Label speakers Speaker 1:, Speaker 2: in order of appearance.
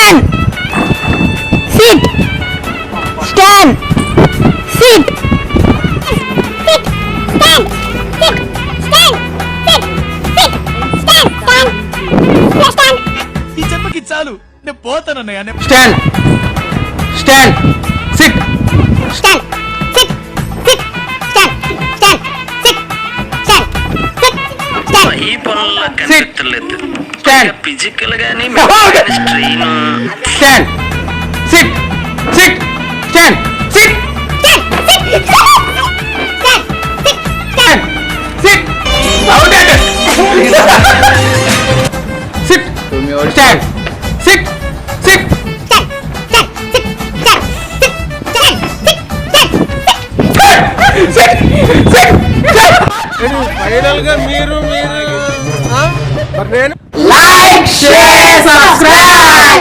Speaker 1: Stand. Sit. Stand. Sit. Sit. Stand. Sit. Stand. Sit. Sit. Stand. Stand. Stand.
Speaker 2: ఈ చెప్పకి చాలు నేను పోతానన్నయ్య.
Speaker 3: Stand stand sit
Speaker 1: Stand. Sit. Sit. Stand. Stand. Sit. Stand. Sit. Stand.
Speaker 4: ఈ పనుల్లో కనిపించలేదు.
Speaker 3: Stand
Speaker 4: physical గానీ strain.
Speaker 3: Stand SIT SIT stand SIT stand SIT out SIT stand SIT SIT
Speaker 5: final గా మీరు
Speaker 3: లైక్ షేర్ సబ్స్క్రైబ్